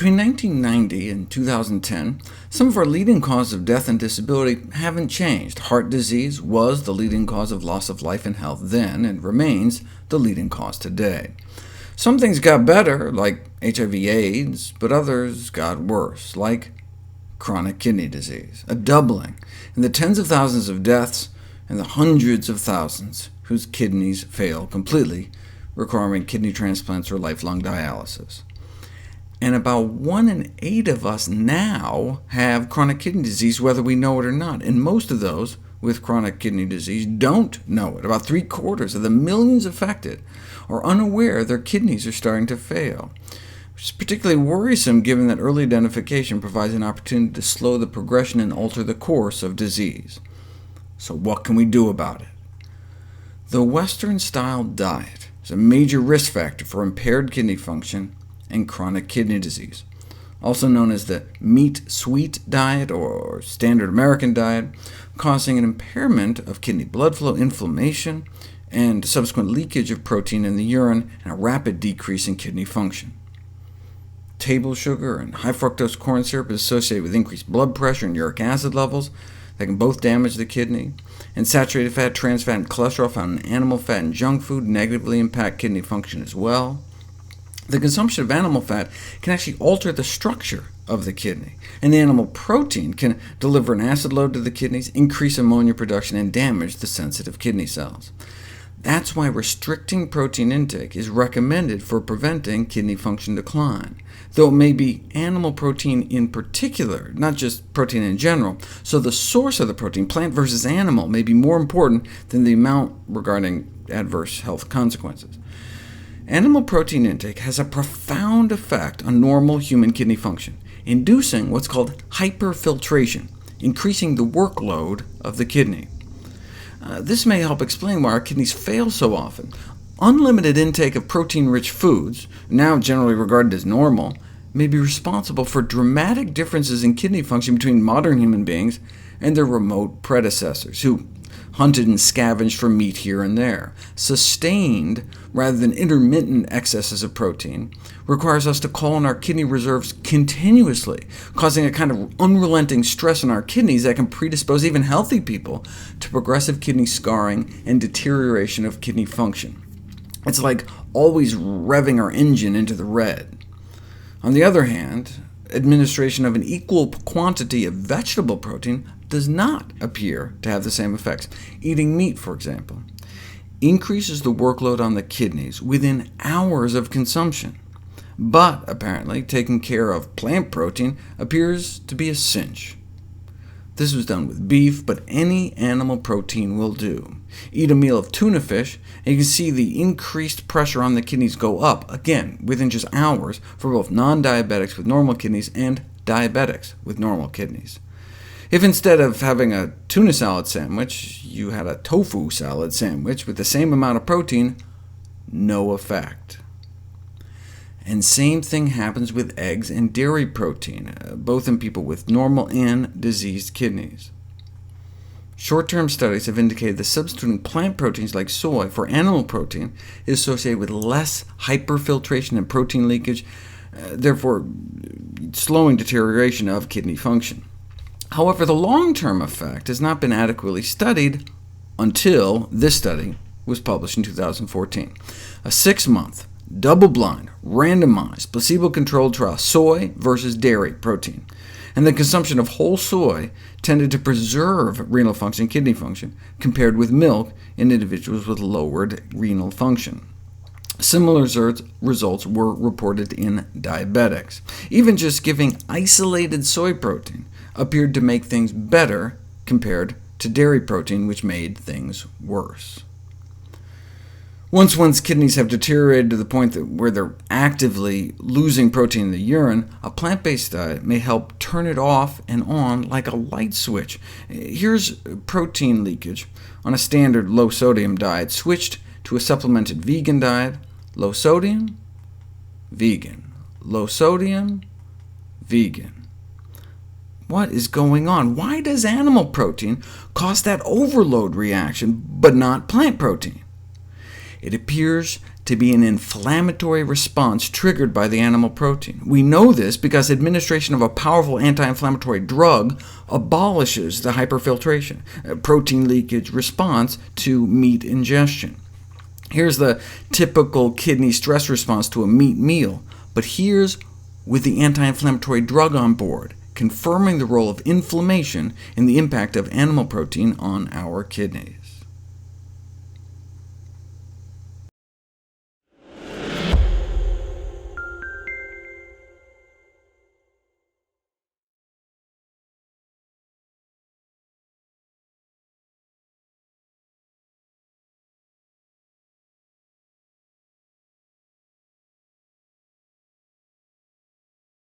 Between 1990 and 2010, some of our leading causes of death and disability haven't changed. Heart disease was the leading cause of loss of life and health then, and remains the leading cause today. Some things got better, like HIV/AIDS, but others got worse, like chronic kidney disease, a doubling in the tens of thousands of deaths and the hundreds of thousands whose kidneys fail completely, requiring kidney transplants or lifelong dialysis. And about 1 in 8 of us now have chronic kidney disease, whether we know it or not, and most of those with chronic kidney disease don't know it. About 3/4 of the millions affected are unaware their kidneys are starting to fail, which is particularly worrisome given that early identification provides an opportunity to slow the progression and alter the course of disease. So what can we do about it? The Western-style diet is a major risk factor for impaired kidney function and chronic kidney disease, also known as the meat-sweet diet or standard American diet, causing an impairment of kidney blood flow, inflammation, and subsequent leakage of protein in the urine, and a rapid decrease in kidney function. Table sugar and high-fructose corn syrup is associated with increased blood pressure and uric acid levels that can both damage the kidney, and saturated fat, trans fat, and cholesterol found in animal fat and junk food negatively impact kidney function as well. The consumption of animal fat can actually alter the structure of the kidney, and the animal protein can deliver an acid load to the kidneys, increase ammonia production, and damage the sensitive kidney cells. That's why restricting protein intake is recommended for preventing kidney function decline, though it may be animal protein in particular, not just protein in general, so the source of the protein, plant versus animal, may be more important than the amount regarding adverse health consequences. Animal protein intake has a profound effect on normal human kidney function, inducing what's called hyperfiltration, increasing the workload of the kidney. This may help explain why our kidneys fail so often. Unlimited intake of protein-rich foods, now generally regarded as normal, may be responsible for dramatic differences in kidney function between modern human beings and their remote predecessors, who hunted and scavenged for meat here and there. Sustained, rather than intermittent excesses of protein, requires us to call on our kidney reserves continuously, causing a kind of unrelenting stress on our kidneys that can predispose even healthy people to progressive kidney scarring and deterioration of kidney function. It's like always revving our engine into the red. On the other hand, administration of an equal quantity of vegetable protein does not appear to have the same effects. Eating meat, for example, increases the workload on the kidneys within hours of consumption, but apparently taking care of plant protein appears to be a cinch. This was done with beef, but any animal protein will do. Eat a meal of tuna fish, and you can see the increased pressure on the kidneys go up, again, within just hours, for both non-diabetics with normal kidneys and diabetics with normal kidneys. If instead of having a tuna salad sandwich, you had a tofu salad sandwich with the same amount of protein, no effect. And same thing happens with eggs and dairy protein, both in people with normal and diseased kidneys. Short-term studies have indicated that substituting plant proteins like soy for animal protein is associated with less hyperfiltration and protein leakage, therefore slowing deterioration of kidney function. However, the long-term effect has not been adequately studied until this study was published in 2014. A 6-month, double-blind, randomized, placebo-controlled trial, soy versus dairy protein, and the consumption of whole soy tended to preserve renal function, kidney function, compared with milk in individuals with lowered renal function. Similar results were reported in diabetics. Even just giving isolated soy protein appeared to make things better compared to dairy protein, which made things worse. Once one's kidneys have deteriorated to the point where they're actively losing protein in the urine, a plant-based diet may help turn it off and on like a light switch. Here's protein leakage on a standard low-sodium diet, switched to a supplemented vegan diet: low sodium, vegan, low sodium, vegan. What is going on? Why does animal protein cause that overload reaction, but not plant protein? It appears to be an inflammatory response triggered by the animal protein. We know this because administration of a powerful anti-inflammatory drug abolishes the hyperfiltration, protein leakage response to meat ingestion. Here's the typical kidney stress response to a meat meal, but here's with the anti-inflammatory drug on board, confirming the role of inflammation in the impact of animal protein on our kidneys.